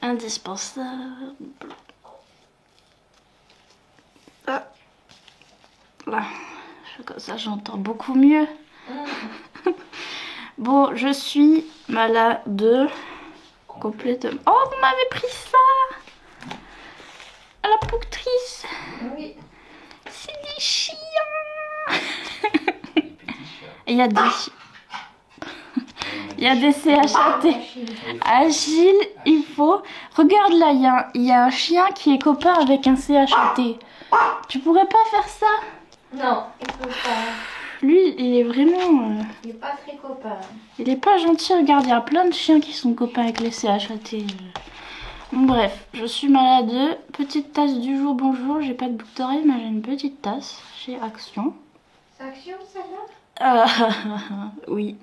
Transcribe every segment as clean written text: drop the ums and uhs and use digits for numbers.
indispensable. Ah. Là, comme ça j'entends beaucoup mieux. Bon, je suis malade complètement. Oh, vous m'avez pris ça à la pouctrice. Oui. C'est des chiens. Et il y a des il y a des CHAT. Achille, il faut... Regarde là, il y a un chien qui est copain avec un CHAT. Tu pourrais pas faire ça? Non, il peut pas. Lui, il est vraiment... Il est pas très copain. Il est pas gentil, regarde, il y a plein de chiens qui sont copains avec les CHAT. Bon, bref, je suis malade. Petite tasse du jour, bonjour. J'ai pas de boucle d'oreille, mais j'ai une petite tasse chez Action. C'est Action, celle-là? Oui.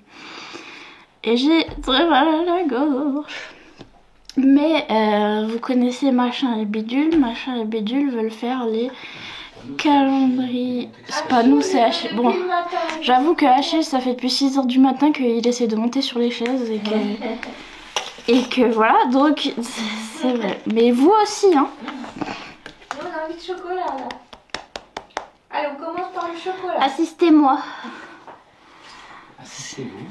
Et j'ai très mal à la gorge. Mais vous connaissez Machin et Bidule. Machin et Bidule veulent faire les calendriers. C'est pas nous, c'est Achille. Bon, j'avoue que Achille, ça fait depuis 6 h du matin qu'il essaie de monter sur les chaises et que voilà, donc c'est vrai. Mais vous aussi, hein. Nous, on a envie de chocolat, là. Allez, on commence par le chocolat. Assistez-moi. Assistez-vous.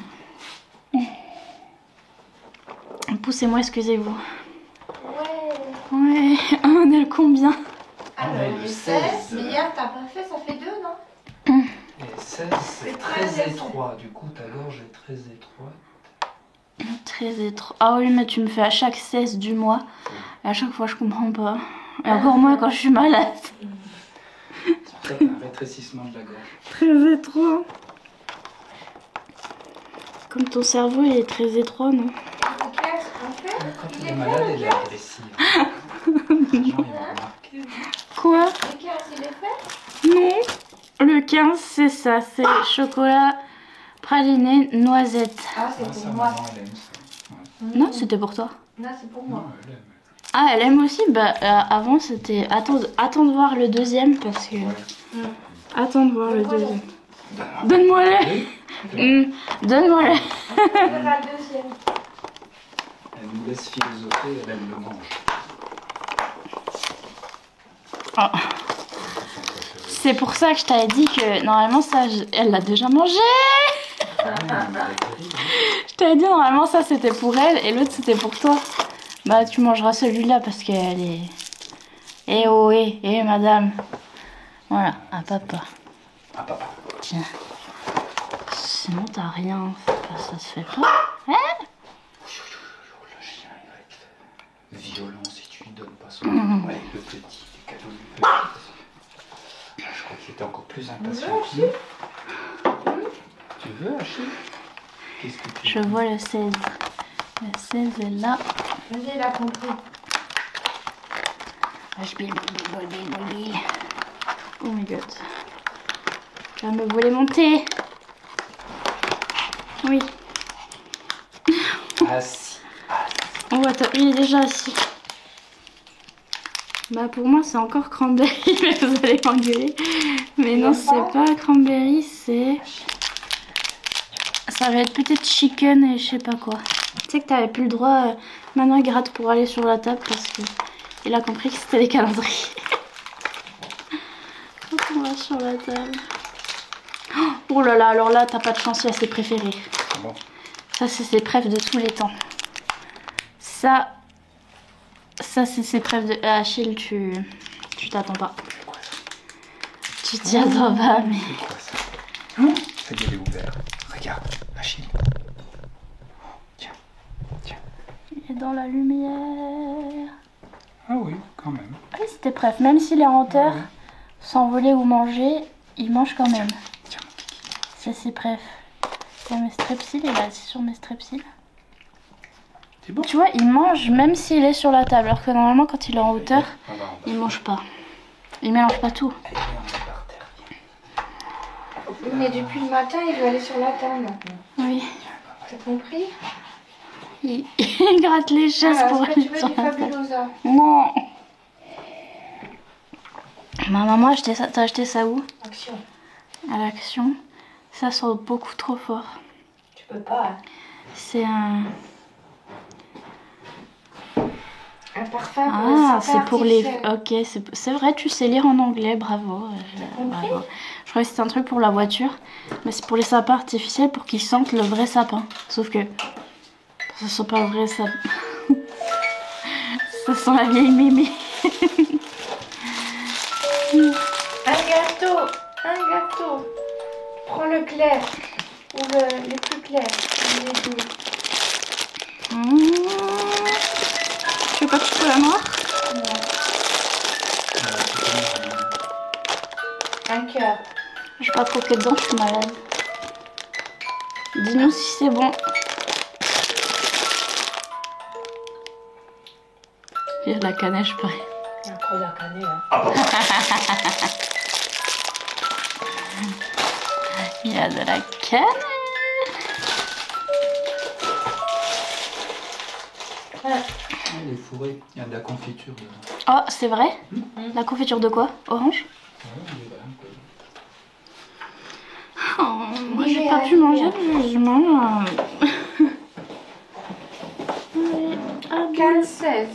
Poussez-moi, excusez-vous. Ouais. Ouais, on est le combien? Alors, le le 16. 16. Mais hier, t'as pas fait, ça fait 2, non? Et 16, c'est très étroit. Du coup, ta gorge est très étroite. Très étroit. Ah oui, mais tu me fais à chaque 16 du mois. Et à chaque fois, je comprends pas. Et encore moins quand je suis malade. C'est pour ça que t'as un rétrécissement de la gorge. Très étroit. Comme ton cerveau, il est très étroit, non? Ok, on fait. Quand Il tu est es fait, malade, le elle est 15. agressive. Les gens, ils vont remarquer. Quoi? Le 15, il est fait? Non. Le 15, c'est ça. C'est chocolat praliné noisette. Ah, Ah, c'est ça, pour moi. maman, elle aime ça. Non, c'était pour toi. Non, c'est pour moi. Non, elle aime. Ah, elle aime aussi? Bah, avant, c'était... Attends de voir le deuxième, parce que... Attends de voir le deuxième. Donne-moi-le. Donne-moi-le. On verra le deuxième. Elle nous laisse philosopher, elle le mange. Oh. C'est pour ça que je t'avais dit que normalement ça, elle l'a déjà mangé. Je t'avais dit normalement ça c'était pour elle et l'autre c'était pour toi. Bah tu mangeras celui-là parce qu'elle est... Eh oh madame. Voilà, à papa. Ah, papa. Tiens. Sinon t'as rien, ça se fait pas. Hein? Le chien, il va être violent si tu lui donnes pas son... Ouais, le petit, les cadeaux du petit. Je crois qu'il était encore plus impatient. Tu veux, Achille? Qu'est-ce que tu Je veux? vois le 16. Le 16 est là. Vas-y, il a compris. Oh my god. Tu vas me voler mon thé. Oui. Assis. Oh attends, il est déjà assis. Bah pour moi c'est encore cranberry, mais vous allez m'engueuler. Mais non, c'est pas cranberry, c'est... Ça va être peut-être chicken et je sais pas quoi. Tu sais que t'avais plus le droit, maintenant il gratte pour aller sur la table parce que il a compris que c'était les calendriers. Quand on va sur la table. Oh là là, alors là t'as pas de chance, il y a ses préférés. Bon. Ça c'est ses préfs de tous les temps. Ça c'est ses préfs de... Achille, tu t'attends pas. Tu t'y attends pas, mais... C'est quoi ça? Ça y est, il est ouvert. Regarde, Achille. Tiens, tiens. Il est dans la lumière. Ah oui, quand même. Oui, c'était bref. Même s'il est en hauteur, Ouais. s'envoler ou manger, il mange quand même. Tiens, mon kiki. Ça, c'est bref. Il y a mes strepsils, il est assis sur mes strepsils. C'est bon? Tu vois, il mange même s'il est sur la table. Alors que normalement, quand il est en hauteur, On va en bas. il mange pas. Il mélange pas tout. Allez, viens, on est par terre. Viens. Mais depuis le matin, il veut aller sur la table maintenant. Oui. T'as compris? Il gratte les chaises Alors, pour est-ce que aller tu veux sur du la table. Fabulosa? Non. Ma maman a acheté ça. T'as acheté ça où? Action. À l'Action. Ça sent beaucoup trop fort. Tu peux pas. Hein. C'est un... parfum pour Ah, le c'est sapin pour les... artificiel. Ok, c'est vrai, tu sais lire en anglais, bravo. compris? Bravo. Je croyais que c'était un truc pour la voiture, mais c'est pour les sapins artificiels pour qu'ils sentent le vrai sapin. Sauf que ça sent pas le vrai sapin. Ça sent la vieille mémé. Un gâteau. Un gâteau. Prends le clair. Ou les plus clairs. Les deux. Tu veux pas de chocolat noir? Non. Un cœur. Je vais pas croquer dedans, je suis malade. Dis-nous si c'est bon. Il y a de la cannelle, pareil. Il y a trop de la cannelle. Hein. Il y a de la cannelle. Les fourrés, il y a de la confiture dedans. Oh, c'est vrai? La confiture de quoi? Orange? Oh, moi j'ai pas pu manger le jugement. 15-16.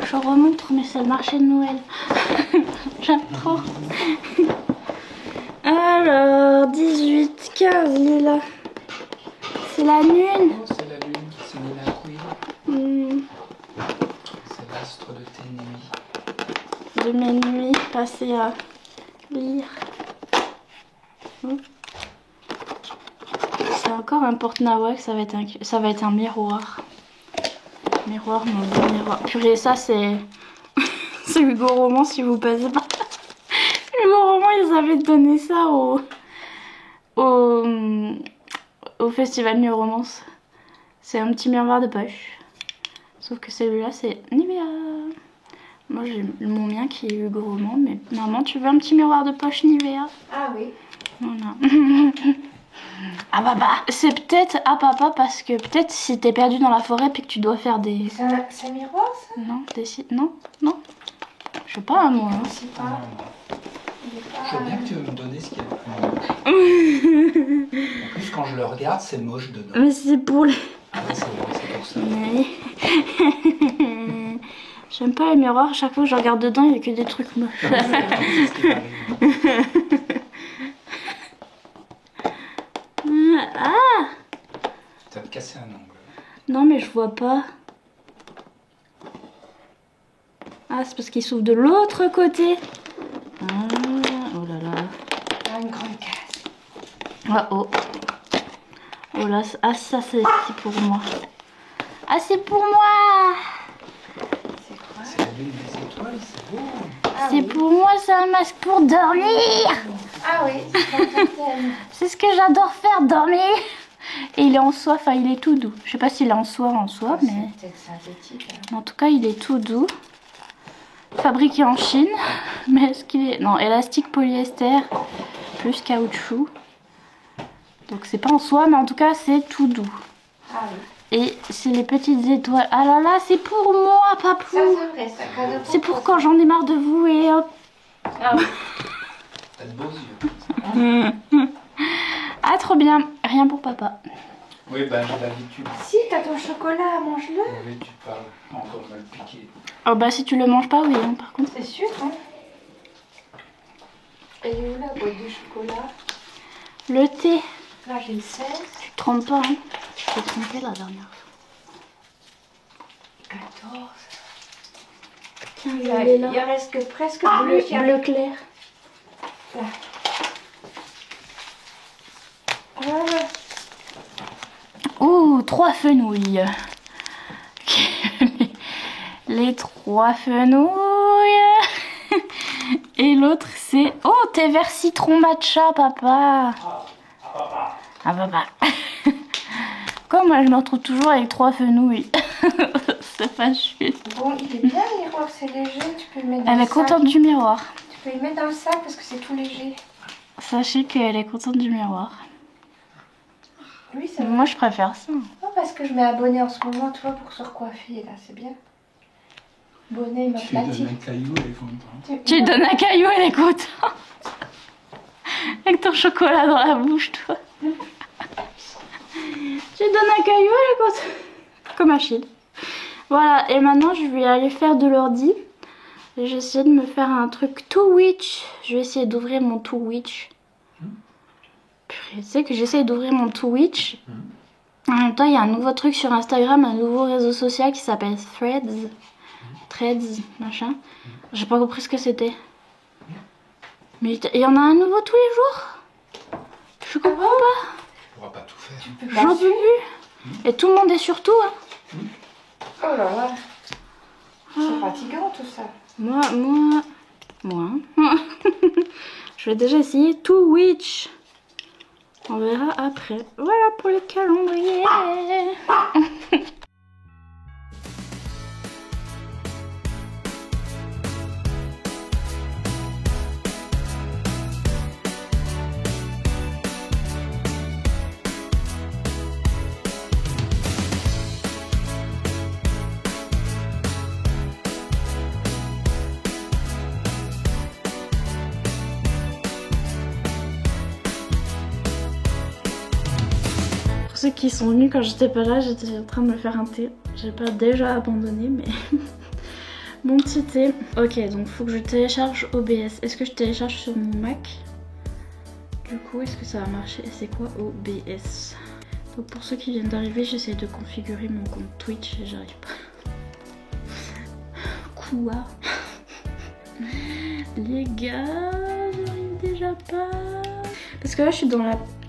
Je remontre, mais c'est le marché de Noël. J'aime trop. Alors, 18, 15, il est là. C'est la lune. Oh, c'est la lune qui se met la couille. C'est l'astre de tes nuits. De mes nuits passées à lire. C'est encore un porte-nawak, ça va être un miroir. Miroir, mon beau miroir. Purée, ça c'est... c'est Hugo Roman si vous passez pas. Hugo Roman, ils avaient donné ça au festival New Romance. C'est un petit miroir de poche. Sauf que celui-là, c'est Nivea. Moi, j'ai mon mien qui est Hugo Roman, mais maman, tu veux un petit miroir de poche Nivea? Ah oui. Voilà. Ah papa, c'est peut-être à papa parce que peut-être si t'es perdu dans la forêt puis que tu dois faire des... C'est un miroir ça? Non, non. Je sais pas moi. Je sais pas. Il est pas- Je veux bien que tu veux me donner ce qu'il y a de plus moche. En plus, quand je le regarde, c'est moche dedans. Mais c'est pour les... Ah ouais, c'est vrai, c'est pour ça. Mais... J'aime pas les miroirs, à chaque fois que je regarde dedans, il y a que des trucs moches. C'est ce qui m'arrive. Ah Tu as cassé un ongle. non mais je vois pas. Ah, c'est parce qu'il s'ouvre de l'autre côté. Ah, oh là là. Ah, une grande case. Ah oh. Oh là, ah ça c'est pour moi. Ah c'est pour moi. C'est quoi? C'est la lune des étoiles, c'est beau. Ah C'est oui. pour moi, c'est un masque pour dormir. Ah oui, c'est ton thème. C'est ce que j'adore faire, dormir. Et il est en soie, enfin il est tout doux. Je sais pas s'il est en soie, mais C'est peut-être synthétique. Hein. en tout cas il est tout doux. Fabriqué en Chine. Mais est-ce qu'il est... Non, élastique polyester plus caoutchouc. Donc c'est pas en soie, mais en tout cas c'est tout doux. Ah oui. Et c'est les petites étoiles. Ah là là, c'est pour moi, papou. Ça c'est vrai, ça cadeau C'est pour quand j'en ai marre de vous et hop. Ah oui. T'as de beaux yeux. Ah trop bien, rien pour papa. Oui, bah j'ai l'habitude. Si, t'as ton chocolat, mange-le. Oui, tu parles. Encore mal piqué. Oh bah si tu le manges pas, oui, hein, par contre. C'est sûr, hein. Elle est où la boîte de chocolat? Le thé, Là j'ai le 16. tu te trompes pas, hein. Je t'ai trompé la dernière fois. 14. Tiens, Il est là. reste que presque Bleu, bleu. bleu clair. Là. Voilà. Oh, 3 fenouilles. Les 3 fenouilles. Et l'autre c'est... Oh, thé vert citron matcha, papa. Ah, papa. Comme moi, je me retrouve toujours avec 3 fenouilles. C'est pas juste. Bon, il est bien le miroir, c'est léger. Tu peux le mettre dans Elle le est sac. contente du miroir. Tu peux le mettre dans le sac parce que c'est tout léger. Sachez qu'elle est contente du miroir. Oui, ça va. Moi, je préfère ça. Non, parce que je mets un bonnet en ce moment, tu vois, pour se recoiffer, là, c'est bien. Bonnet, il m'a Tu lui platine. donnes un caillou, elle est contente. Tu lui donnes un caillou, elle est contente. Avec ton chocolat dans la bouche, toi. Tu lui donnes un caillou, elle est contente. Comme Achille. Voilà, et maintenant je vais aller faire de l'ordi. J'essaie de me faire un truc Twitch. Je vais essayer d'ouvrir mon Twitch. Purée, tu sais que j'essaie d'ouvrir mon Twitch. En même temps, il y a un nouveau truc sur Instagram, un nouveau réseau social qui s'appelle Threads. Threads, machin. J'ai pas compris ce que c'était. Mais il y en a un nouveau tous les jours. Je comprends pas. Tu pourras pas tout faire. J'en peux plus. Et tout le monde est sur tout. Hein. Oh là là. C'est fatigant tout ça. Moi. Je vais déjà essayer Twitch. On verra après. Voilà pour le calendrier. Pour ceux qui sont venus quand j'étais pas là, j'étais en train de me faire un thé. J'ai pas déjà abandonné, mais mon petit thé. Ok, donc faut que je télécharge OBS. Est-ce que je télécharge sur mon Mac? Du coup, est-ce que ça va marcher? C'est quoi OBS? Donc pour ceux qui viennent d'arriver, j'essaie de configurer mon compte Twitch et j'arrive pas. Quoi? Les gars, j'arrive déjà pas. Parce que là, je suis dans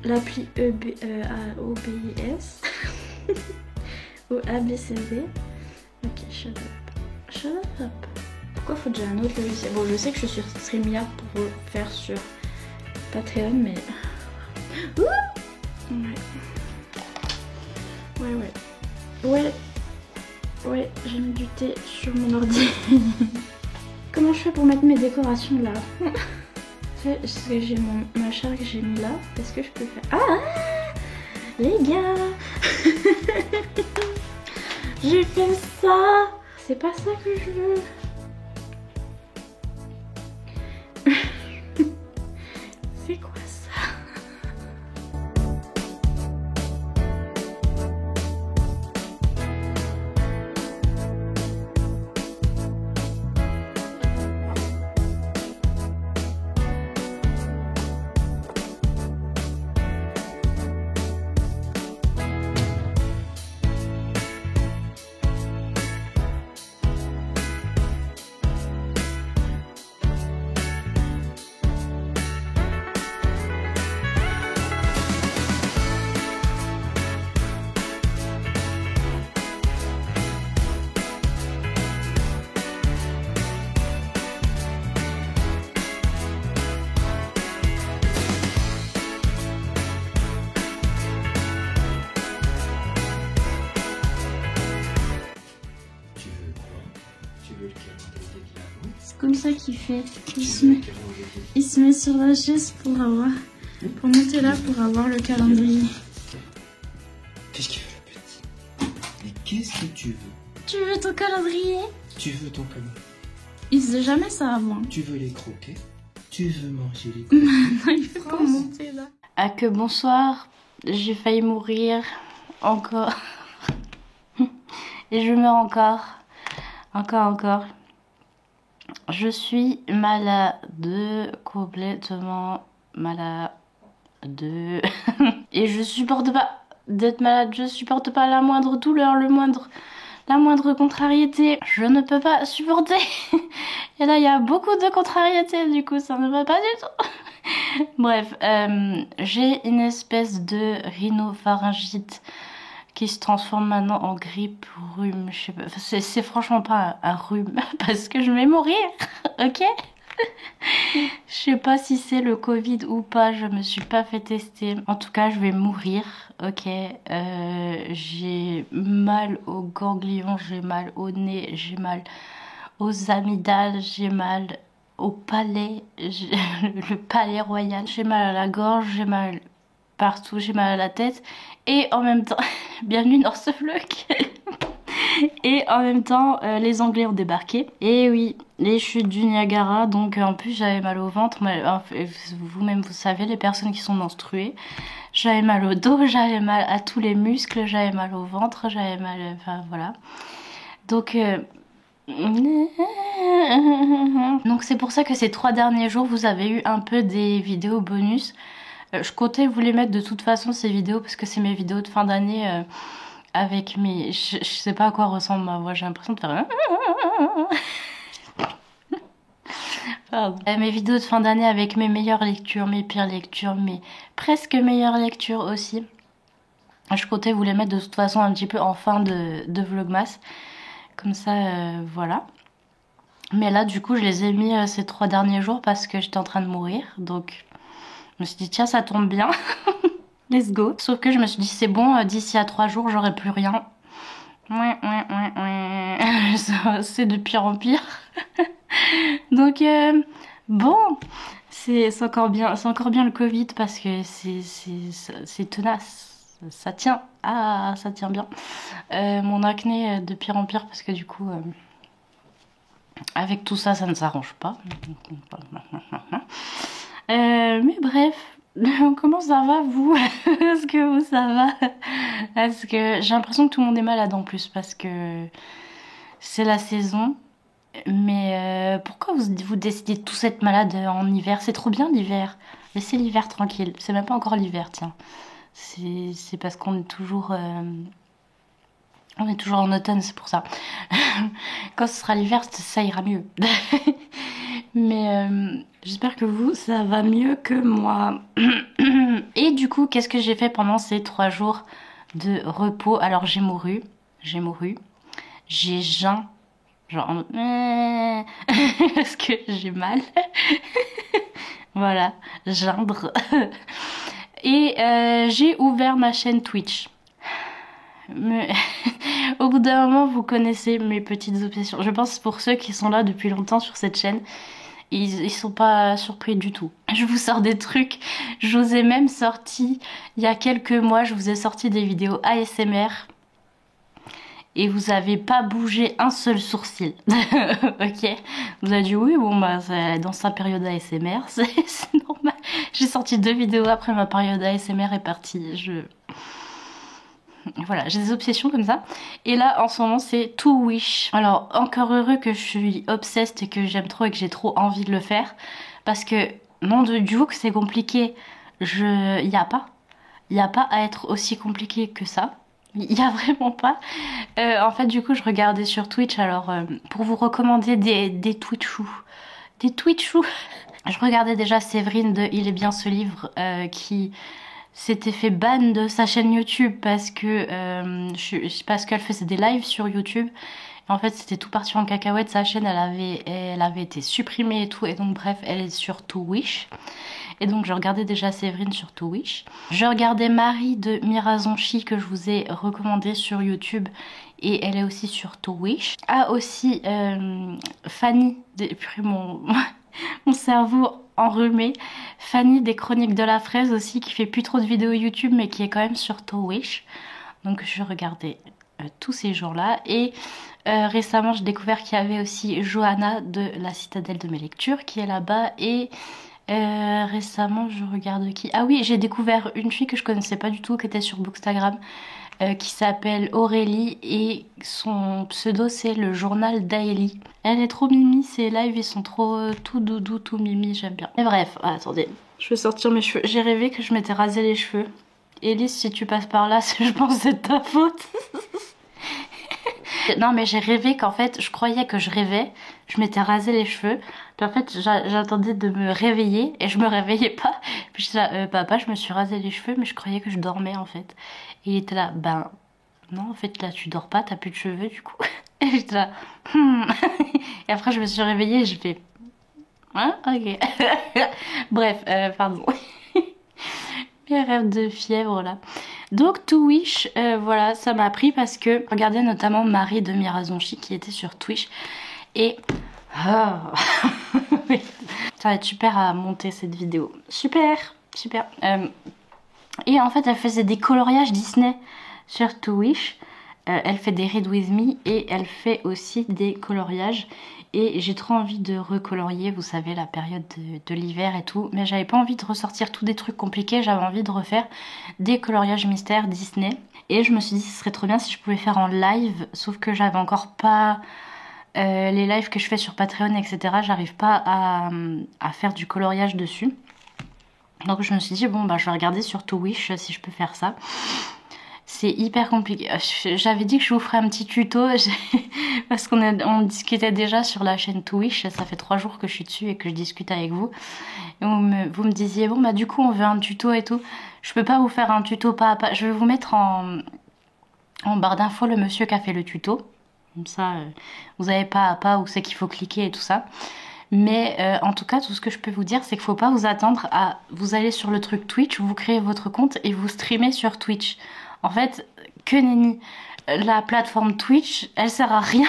l'appli OBS. Ou ABCD. Ok, shut up. Shut up. Pourquoi faut déjà un autre logiciel? Bon, je sais que je suis sur StreamYard pour faire sur Patreon, mais... Ouais, j'ai mis du thé sur mon ordi. Comment je fais pour mettre mes décorations là? Est-ce que j'ai ma charge que j'ai mis là? Est-ce que je peux faire... Ah, les gars. J'ai fait ça. C'est pas ça que je veux. C'est quoi ça? C'est comme ça qu'il fait. Il se met sur la chaise pour monter là pour avoir le calendrier. Qu'est-ce qu'il fait le petit? Mais qu'est-ce que tu veux? Tu veux ton calendrier? Tu veux ton calendrier? Il faisait jamais ça avant. Tu veux les croquer? Tu veux manger les croquettes? Non, il fait pas monter là. Ah que bonsoir, j'ai failli mourir encore. Et je meurs encore. Encore. Je suis malade, complètement malade. Et je supporte pas d'être malade, je supporte pas la moindre douleur, la moindre contrariété. Je ne peux pas supporter. Et là, il y a beaucoup de contrariétés, du coup, ça ne va pas du tout. Bref, j'ai une espèce de rhinopharyngite qui se transforme maintenant en grippe, rhume, je sais pas. C'est franchement pas un rhume parce que je vais mourir, ok? Je sais pas si c'est le Covid ou pas, je me suis pas fait tester. En tout cas, je vais mourir, ok? J'ai mal aux ganglions, j'ai mal au nez, j'ai mal aux amygdales, j'ai mal au palais, le palais royal. J'ai mal à la gorge, j'ai mal partout, j'ai mal à la tête. Et en même temps, bienvenue dans ce vlog. Et en même temps, les Anglais ont débarqué. Et oui, les chutes du Niagara. Donc en plus, j'avais mal au ventre. Vous-même, vous savez, les personnes qui sont menstruées. J'avais mal au dos, j'avais mal à tous les muscles, j'avais mal au ventre, j'avais mal... Enfin voilà. Donc c'est pour ça que ces 3 derniers jours vous avez eu un peu des vidéos bonus. Je comptais vous les mettre de toute façon ces vidéos parce que c'est mes vidéos de fin d'année avec mes... Je sais pas à quoi ressemble ma voix, j'ai l'impression de faire... Pardon. Mes vidéos de fin d'année avec mes meilleures lectures, mes pires lectures, mes presque meilleures lectures aussi. Je comptais vous les mettre de toute façon un petit peu en fin de vlogmas. Comme ça, voilà. Mais là, du coup, je les ai mis ces 3 derniers jours parce que j'étais en train de mourir. Donc, je me suis dit, tiens, ça tombe bien. Let's go. Sauf que je me suis dit, c'est bon, d'ici à 3 jours, j'aurai plus rien. Ouais. C'est de pire en pire. Donc, bon, c'est encore bien le Covid parce que c'est tenace. Ça tient. Ah, ça tient bien. Mon acné de pire en pire parce que du coup, avec tout ça, ça ne s'arrange pas. Mais bref, comment ça va vous? Est-ce que vous ça va? Est-ce que j'ai l'impression que tout le monde est malade en plus parce que c'est la saison. Mais pourquoi vous décidez de tous être malade en hiver? C'est trop bien l'hiver. Laissez l'hiver tranquille. C'est même pas encore l'hiver, tiens. C'est parce qu'on est toujours... on est toujours en automne, c'est pour ça. Quand ce sera l'hiver, ça ira mieux. Mais j'espère que vous, ça va mieux que moi. Et du coup, qu'est-ce que j'ai fait pendant ces 3 jours de repos? Alors j'ai mouru. J'ai jeun. Genre en mode... parce que j'ai mal. Voilà, geindre. Et j'ai ouvert ma chaîne Twitch. Mais au bout d'un moment, vous connaissez mes petites obsessions. Je pense pour ceux qui sont là depuis longtemps sur cette chaîne, ils sont pas surpris du tout. Je vous sors des trucs. Je vous ai même sorti, il y a quelques mois, je vous ai sorti des vidéos ASMR. Et vous avez pas bougé un seul sourcil. Ok? Vous avez dit oui, bon bah dans sa période ASMR, c'est normal. J'ai sorti 2 vidéos après ma période ASMR est partie. Voilà, j'ai des obsessions comme ça. Et là, en ce moment, c'est To Wish. Alors, encore heureux que je suis obsessed et que j'aime trop et que j'ai trop envie de le faire. Parce que, nom de Dieu, que c'est compliqué. Y a pas à être aussi compliqué que ça. Il y a vraiment pas. En fait, du coup, je regardais sur Twitch. Alors, pour vous recommander des Twitchous. Des Twitchous. Je regardais déjà Séverine de Il est bien ce livre qui... s'était fait ban de sa chaîne YouTube parce que parce qu'elle faisait des lives sur YouTube. Et en fait, c'était tout parti en cacahuète. Sa chaîne, elle avait été supprimée et tout. Et donc, bref, elle est sur To Wish. Et donc, je regardais déjà Séverine sur To Wish. Je regardais Marie de Mirazonchi que je vous ai recommandé sur YouTube. Et elle est aussi sur To Wish. Ah, aussi Fanny. Purée, mon cerveau enrhumé. Fanny des Chroniques de la Fraise aussi, qui fait plus trop de vidéos YouTube mais qui est quand même sur To Wish. Donc je regardais tous ces jours-là. Et récemment j'ai découvert qu'il y avait aussi Johanna de la Citadelle de mes lectures qui est là-bas. Et récemment je regarde qui... Ah oui, j'ai découvert une fille que je connaissais pas du tout qui était sur Bookstagram. Qui s'appelle Aurélie et son pseudo c'est le journal d'Aélie. Elle est trop mimi, ses lives ils sont trop tout doudou, tout mimi, j'aime bien. Mais bref, attendez, je vais sortir mes cheveux. J'ai rêvé que je m'étais rasé les cheveux. Elise, si tu passes par là, je pense que c'est de ta faute. Non mais j'ai rêvé qu'en fait, je croyais que je rêvais, je m'étais rasé les cheveux. Puis en fait, j'attendais de me réveiller et je me réveillais pas. Puis j'étais là, papa, je me suis rasé les cheveux mais je croyais que je dormais en fait. Et il était là, ben non en fait là tu dors pas, t'as plus de cheveux du coup. Et j'étais là, Et après je me suis réveillée et je fais, hein, ok. Bref, pardon. Mes rêves de fièvre là. Donc To Wish, voilà, ça m'a pris parce que regardez notamment Marie de Mirazonchi qui était sur Twitch. Et ça va être super à monter cette vidéo. Super. Et en fait elle faisait des coloriages Disney sur To Wish. Elle fait des Read With Me et elle fait aussi des coloriages. Et j'ai trop envie de recolorier, vous savez, la période de l'hiver et tout. Mais j'avais pas envie de ressortir tous des trucs compliqués, j'avais envie de refaire des coloriages mystères Disney. Et je me suis dit ce serait trop bien si je pouvais faire en live, sauf que j'avais encore pas les lives que je fais sur Patreon, etc. J'arrive pas à faire du coloriage dessus. Donc je me suis dit bon bah je vais regarder sur Wish si je peux faire ça. C'est hyper compliqué. J'avais dit que je vous ferais un petit tuto parce qu'on discutait déjà sur la chaîne Wish. Ça fait 3 jours que je suis dessus et que je discute avec vous. Et vous me disiez bon bah du coup on veut un tuto et tout. Je peux pas vous faire un tuto pas à pas. Je vais vous mettre en barre d'infos le monsieur qui a fait le tuto. Comme ça vous avez pas à pas où c'est qu'il faut cliquer et tout ça. Mais en tout cas, tout ce que je peux vous dire, c'est qu'il faut pas vous attendre à... Vous allez sur le truc Twitch, vous créez votre compte et vous streamez sur Twitch. En fait, que nenni. La plateforme Twitch, elle sert à rien.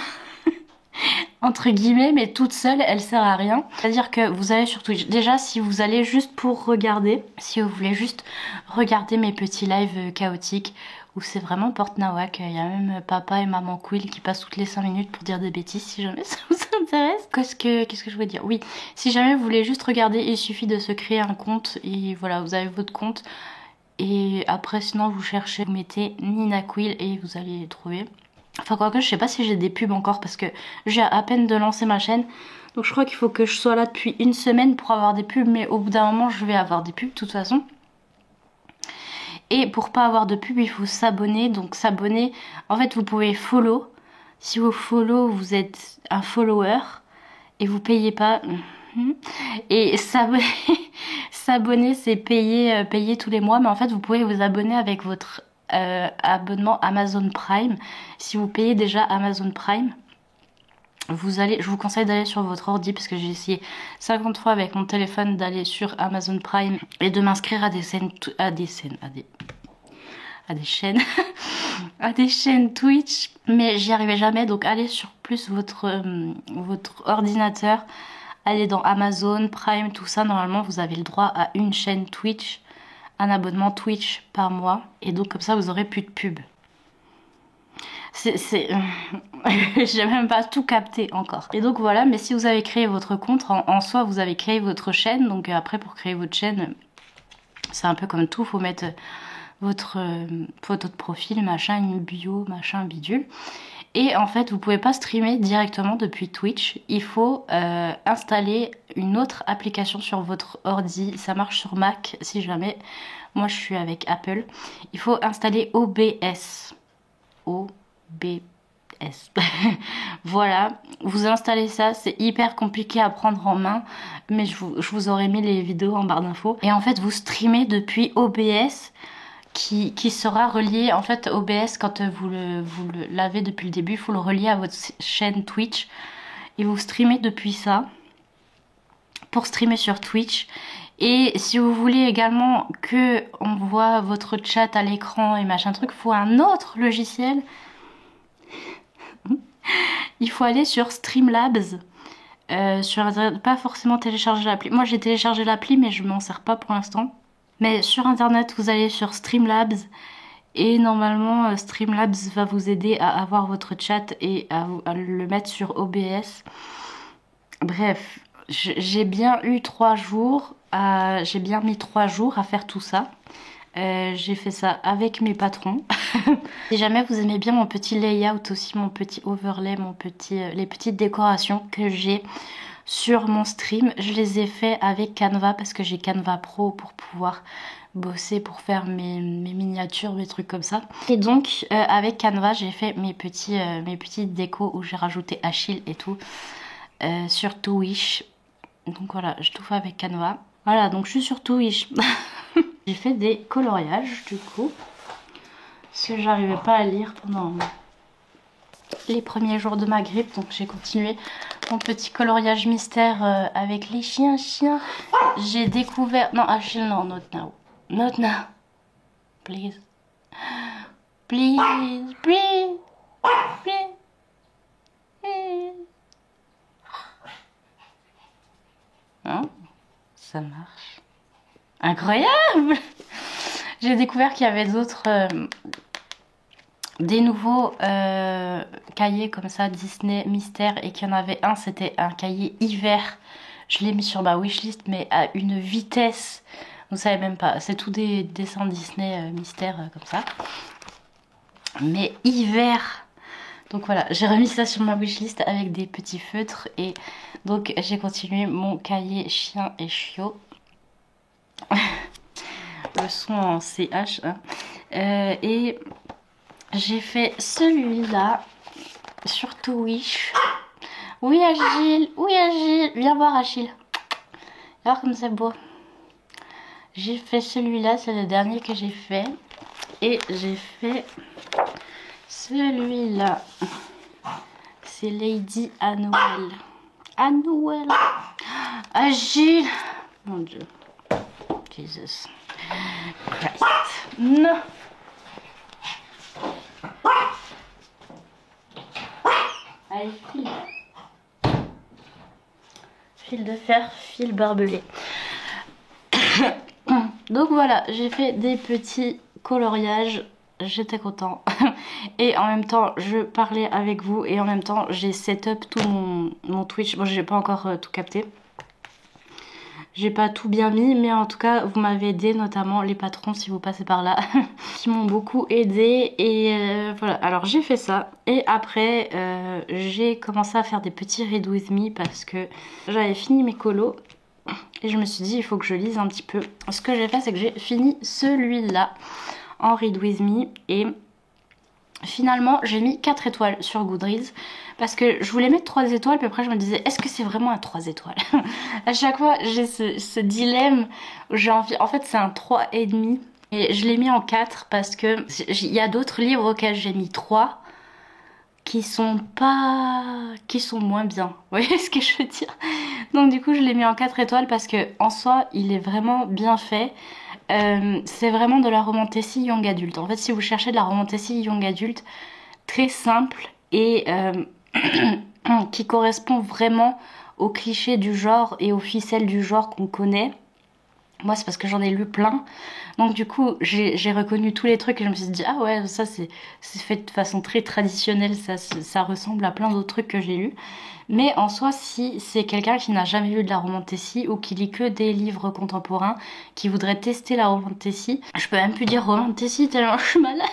Entre guillemets, mais toute seule, elle sert à rien. C'est-à-dire que vous allez sur Twitch. Déjà, si vous allez juste pour regarder, si vous voulez juste regarder mes petits lives chaotiques, où c'est vraiment porte nawak, il y a même papa et maman Quill qui passent toutes les 5 minutes pour dire des bêtises, si jamais ça vous intéresse. Qu'est-ce que je voulais dire? Oui, si jamais vous voulez juste regarder, il suffit de se créer un compte, et voilà, vous avez votre compte. Et après, sinon, vous cherchez, vous mettez Nina Quill et vous allez les trouver. Enfin, quoique, je sais pas si j'ai des pubs encore parce que j'ai à peine de lancer ma chaîne. Donc, je crois qu'il faut que je sois là depuis 1 semaine pour avoir des pubs. Mais au bout d'un moment, je vais avoir des pubs de toute façon. Et pour pas avoir de pub, il faut s'abonner. Donc, s'abonner, en fait, vous pouvez follow. Si vous follow, vous êtes un follower et vous payez pas. Et s'abonner, c'est payer tous les mois. Mais en fait, vous pouvez vous abonner avec votre abonnement Amazon Prime. Si vous payez déjà Amazon Prime, je vous conseille d'aller sur votre ordi parce que j'ai essayé 50 fois avec mon téléphone d'aller sur Amazon Prime et de m'inscrire à des chaînes à des chaînes Twitch, mais j'y arrivais jamais. Donc allez sur plus votre ordinateur, allez dans Amazon Prime, tout ça. Normalement vous avez le droit à une chaîne Twitch, un abonnement Twitch par mois, et donc comme ça vous aurez plus de pub. J'ai même pas tout capté encore. Et donc voilà, mais si vous avez créé votre compte, en soi vous avez créé votre chaîne. Donc après, pour créer votre chaîne, c'est un peu comme tout, faut mettre votre photo de profil, machin, une bio, machin, bidule. Et en fait, vous pouvez pas streamer directement depuis Twitch. Il faut installer une autre application sur votre ordi. Ça marche sur Mac si jamais. Moi, je suis avec Apple. Il faut installer OBS. Voilà, vous installez ça, c'est hyper compliqué à prendre en main, mais je vous aurais mis les vidéos en barre d'infos. Et en fait, vous streamez depuis OBS qui sera relié. En fait, OBS, quand vous l'avez depuis le début, il faut le relier à votre chaîne Twitch et vous streamez depuis ça pour streamer sur Twitch. Et si vous voulez également que on voit votre chat à l'écran et machin truc, il faut un autre logiciel. Il faut aller sur Streamlabs sur internet, pas forcément télécharger l'appli. Moi j'ai téléchargé l'appli mais je m'en sers pas pour l'instant. Mais sur internet vous allez sur Streamlabs et normalement Streamlabs va vous aider à avoir votre chat et à le mettre sur OBS. Bref, j'ai bien eu 3 jours, j'ai bien mis 3 jours à faire tout ça. J'ai fait ça avec mes patrons. Si jamais vous aimez bien mon petit layout aussi, mon petit overlay, les petites décorations que j'ai sur mon stream, je les ai fait avec Canva parce que j'ai Canva Pro pour pouvoir bosser, pour faire mes miniatures, mes trucs comme ça. Et donc avec Canva j'ai fait mes petites décos où j'ai rajouté Achille et tout sur Wish. Donc voilà, je tout fais avec Canva. Voilà, donc je suis sur Wish. J'ai fait des coloriages du coup, parce que j'arrivais pas à lire pendant les premiers jours de ma grippe, donc j'ai continué mon petit coloriage mystère avec les chiens. J'ai découvert... Non, Achille, non, not now. Not now. Please. Please, please, please. Hein? Ça marche. Incroyable! J'ai découvert qu'il y avait d'autres... des nouveaux cahiers comme ça, Disney Mystère, et qu'il y en avait un, c'était un cahier hiver. Je l'ai mis sur ma wishlist, mais à une vitesse, vous savez même pas. C'est tout des dessins Disney Mystère comme ça. mais hiver. Donc voilà, j'ai remis ça sur ma wishlist avec des petits feutres. Et donc j'ai continué mon cahier chien et chiot. Le son en CH. Hein. Et j'ai fait celui-là sur To Wish. Oui Agile, oui Agile, viens voir Agile. Viens voir comme c'est beau. J'ai fait celui-là, c'est le dernier que j'ai fait. Et j'ai fait celui-là. C'est Lady à Noël. À Noël. Agile. Mon Dieu. Jesus Christ. Non. Allez, fil. Fil de fer, fil barbelé. Donc voilà, j'ai fait des petits coloriages. J'étais content. Et en même temps, je parlais avec vous. Et en même temps, j'ai set up tout mon Twitch. Bon, j'ai pas encore tout capté. J'ai pas tout bien mis, mais en tout cas, vous m'avez aidé, notamment les patrons, si vous passez par là, qui m'ont beaucoup aidé. Et voilà, alors j'ai fait ça. Et après, j'ai commencé à faire des petits read with me parce que j'avais fini mes colos. Et je me suis dit, il faut que je lise un petit peu. Ce que j'ai fait, c'est que j'ai fini celui-là en read with me. Et finalement, j'ai mis 4 étoiles sur Goodreads. Parce que je voulais mettre 3 étoiles, puis après je me disais, est-ce que c'est vraiment un 3 étoiles? À chaque fois, j'ai ce dilemme où j'ai envie... En fait, c'est un 3,5. Et je l'ai mis en 4 parce que il y a d'autres livres auxquels j'ai mis 3 qui sont moins bien. Vous voyez ce que je veux dire? Donc du coup, je l'ai mis en 4 étoiles parce que en soi, il est vraiment bien fait. C'est vraiment de la romantasy young adulte. En fait, si vous cherchez de la romantasy young adulte, très simple et... qui correspond vraiment aux clichés du genre et aux ficelles du genre qu'on connaît. Moi, c'est parce que j'en ai lu plein. Donc du coup, j'ai reconnu tous les trucs et je me suis dit, ah ouais, ça c'est fait de façon très traditionnelle, ça ressemble à plein d'autres trucs que j'ai lus. Mais en soi, si c'est quelqu'un qui n'a jamais lu de la romantasy ou qui lit que des livres contemporains, qui voudrait tester la romantasy, je peux même plus dire romantasy tellement je suis malade.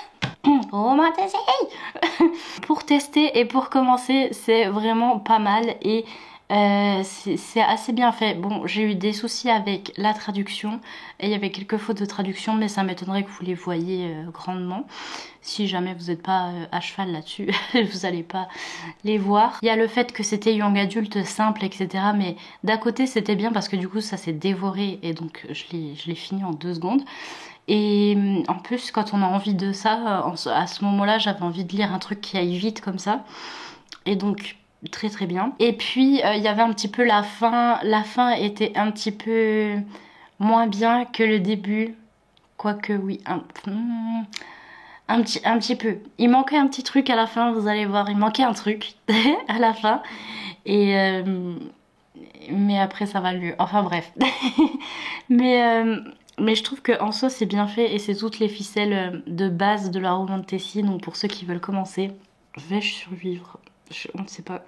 Romantasy. Pour tester et pour commencer, c'est vraiment pas mal et c'est assez bien fait. Bon, j'ai eu des soucis avec la traduction et il y avait quelques fautes de traduction, mais ça m'étonnerait que vous les voyiez grandement. Si jamais vous n'êtes pas à cheval là-dessus, vous n'allez pas les voir. Il y a le fait que c'était young adulte simple, etc. Mais d'à côté, c'était bien parce que du coup, ça s'est dévoré et donc je l'ai fini en 2 secondes. Et en plus, quand on a envie de ça, à ce moment-là, j'avais envie de lire un truc qui aille vite comme ça. Et donc, très très bien. Et puis, il y avait un petit peu la fin. La fin était un petit peu moins bien que le début. Quoique, oui, un petit peu. Il manquait un petit truc à la fin, vous allez voir. Il manquait un truc à la fin. Et... mais après, ça va mieux. Enfin, bref. Mais je trouve qu'en soi c'est bien fait et c'est toutes les ficelles de base de la romantasy. Donc pour ceux qui veulent commencer, vais-je survivre? On ne sait pas.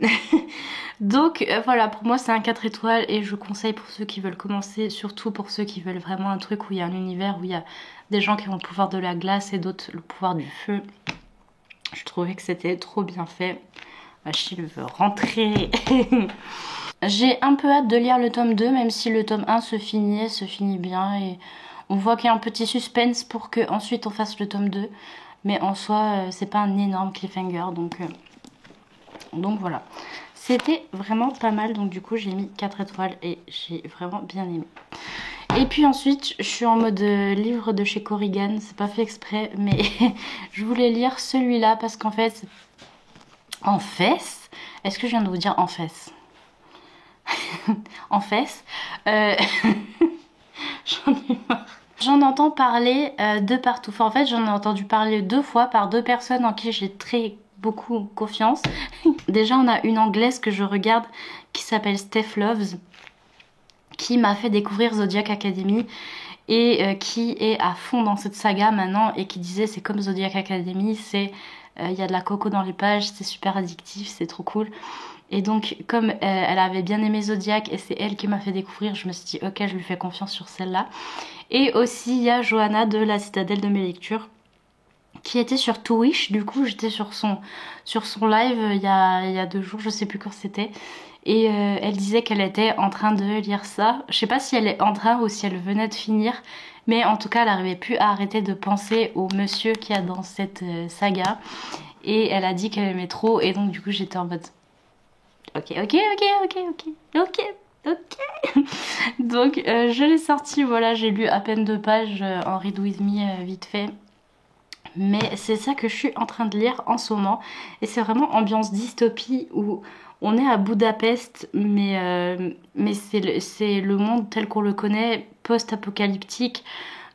Donc voilà, pour moi c'est un 4 étoiles et je conseille pour ceux qui veulent commencer, surtout pour ceux qui veulent vraiment un truc où il y a un univers, où il y a des gens qui ont le pouvoir de la glace et d'autres le pouvoir du feu. Je trouvais que c'était trop bien fait. Achille veut rentrer. J'ai un peu hâte de lire le tome 2, même si le tome 1 se finit bien et on voit qu'il y a un petit suspense pour que ensuite on fasse le tome 2. Mais en soi, c'est pas un énorme cliffhanger, donc voilà. C'était vraiment pas mal, donc du coup j'ai mis 4 étoiles et j'ai vraiment bien aimé. Et puis ensuite, je suis en mode livre de chez Corrigan, c'est pas fait exprès, mais je voulais lire celui-là parce qu'en fait... En fesse? Est-ce que je viens de vous dire en fesse? En fesse. J'en ai marre. J'en entends parler de partout. Enfin, en fait, j'en ai entendu parler 2 fois par 2 personnes en qui j'ai très beaucoup confiance. Déjà, on a une anglaise que je regarde qui s'appelle Steph Loves, qui m'a fait découvrir Zodiac Academy et qui est à fond dans cette saga maintenant et qui disait c'est comme Zodiac Academy, c'est il y a de la coco dans les pages, c'est super addictif, c'est trop cool. Et donc comme elle avait bien aimé Zodiac et c'est elle qui m'a fait découvrir, je me suis dit ok, je lui fais confiance sur celle-là. Et aussi il y a Johanna de la Citadelle de mes lectures qui était sur Twitch. Du coup, j'étais sur son live il y a 2 jours, je sais plus quand c'était. Et elle disait qu'elle était en train de lire ça. Je sais pas si elle est en train ou si elle venait de finir. Mais en tout cas, elle n'arrivait plus à arrêter de penser au monsieur qu'il y a dans cette saga. Et elle a dit qu'elle aimait trop. Et donc, du coup, j'étais en mode... Ok. Donc, je l'ai sorti. Voilà, j'ai lu à peine 2 pages en Read With Me vite fait. Mais c'est ça que je suis en train de lire en ce moment. Et c'est vraiment ambiance dystopie où on est à Budapest, mais c'est le monde tel qu'on le connaît, post-apocalyptique.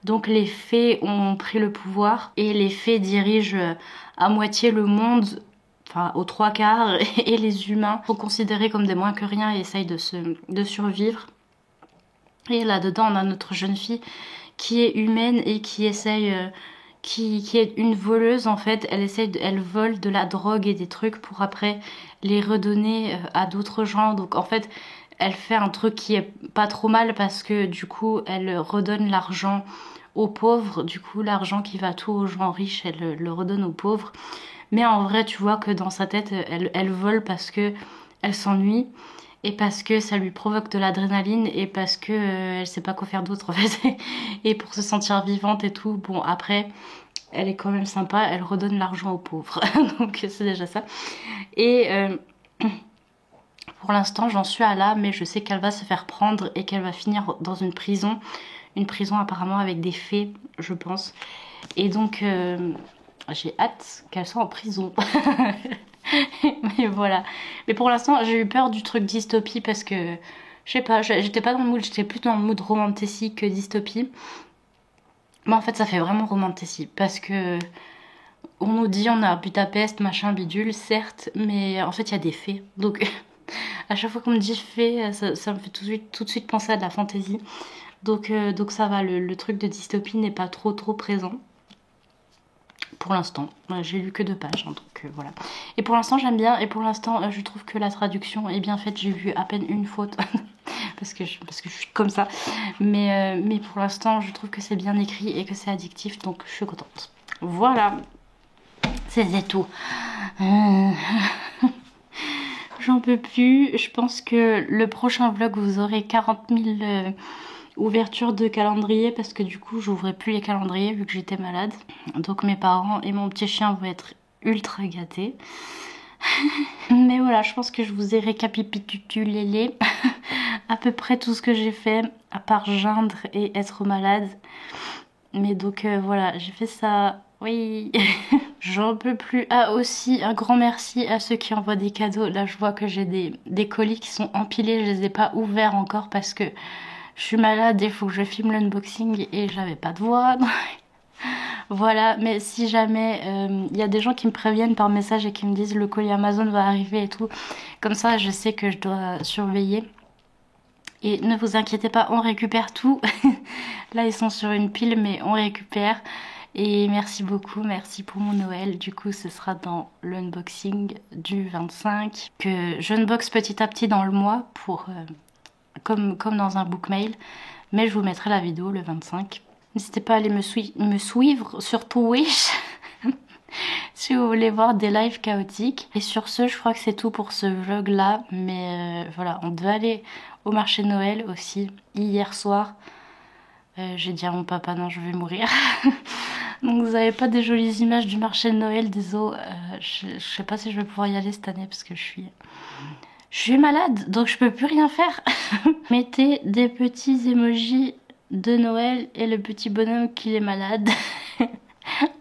Donc les fées ont pris le pouvoir et les fées dirigent à moitié le monde, enfin aux 3/4, et les humains sont considérés comme des moins que rien et essayent de survivre. Et là-dedans, on a notre jeune fille qui est humaine et qui essaye... qui est une voleuse en fait, elle vole de la drogue et des trucs pour après les redonner à d'autres gens. Donc en fait, elle fait un truc qui est pas trop mal parce que du coup, elle redonne l'argent aux pauvres. Du coup, l'argent qui va tout aux gens riches, elle le redonne aux pauvres. Mais en vrai, tu vois que dans sa tête, elle vole parce que elle s'ennuie. Et parce que ça lui provoque de l'adrénaline et parce que elle sait pas quoi faire d'autre en fait. Et pour se sentir vivante et tout. Bon, après, elle est quand même sympa, elle redonne l'argent aux pauvres. Donc c'est déjà ça. Et pour l'instant, j'en suis à là, mais je sais qu'elle va se faire prendre et qu'elle va finir dans une prison. Une prison apparemment avec des fées, je pense. Et donc, j'ai hâte qu'elle soit en prison. Mais voilà. Mais pour l'instant, j'ai eu peur du truc dystopie parce que, je sais pas, j'étais pas dans le mood, j'étais plus dans le mood romantique que dystopie. Mais en fait, ça fait vraiment romantique parce que on nous dit on a Budapest, machin, bidule, certes, mais en fait, il y a des fées. Donc, à chaque fois qu'on me dit fées, ça me fait tout de suite penser à de la fantaisie. Donc ça va, le truc de dystopie n'est pas trop présent. Pour l'instant, j'ai lu que 2 pages, hein, donc voilà. Et pour l'instant, j'aime bien. Et pour l'instant, je trouve que la traduction est bien faite. J'ai vu à peine une faute parce que je suis comme ça. Mais pour l'instant, je trouve que c'est bien écrit et que c'est addictif, donc je suis contente. Voilà, c'est tout. J'en peux plus. Je pense que le prochain vlog, vous aurez 40 000... ouverture de calendrier parce que du coup j'ouvrais plus les calendriers vu que j'étais malade. Donc mes parents et mon petit chien vont être ultra gâtés. Mais voilà, je pense que je vous ai récapitulé à peu près tout ce que j'ai fait à part geindre et être malade. Mais donc voilà, j'ai fait ça. Oui. J'en peux plus. Ah, aussi un grand merci à ceux qui envoient des cadeaux. Là je vois que j'ai des colis qui sont empilés, je les ai pas ouverts encore parce que je suis malade et il faut que je filme l'unboxing et j'avais pas de voix. Voilà, mais si jamais il y a des gens qui me préviennent par message et qui me disent le colis Amazon va arriver et tout, comme ça je sais que je dois surveiller. Et ne vous inquiétez pas, on récupère tout. Là ils sont sur une pile mais on récupère. Et merci beaucoup, merci pour mon Noël. Du coup ce sera dans l'unboxing du 25 que j'unbox petit à petit dans le mois pour... Comme dans un book mail, mais je vous mettrai la vidéo le 25. N'hésitez pas à aller me suivre sur Twitch si vous voulez voir des lives chaotiques. Et sur ce, je crois que c'est tout pour ce vlog là, mais voilà, on devait aller au marché de Noël aussi hier soir. J'ai dit à mon papa non, je vais mourir. Donc vous avez pas des jolies images du marché de Noël, désolé. Je sais pas si je vais pouvoir y aller cette année parce que je suis malade, donc je peux plus rien faire. Mettez des petits emojis de Noël et le petit bonhomme qui est malade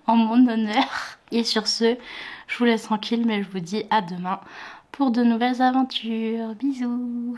en mon honneur. Et sur ce, je vous laisse tranquille, mais je vous dis à demain pour de nouvelles aventures. Bisous.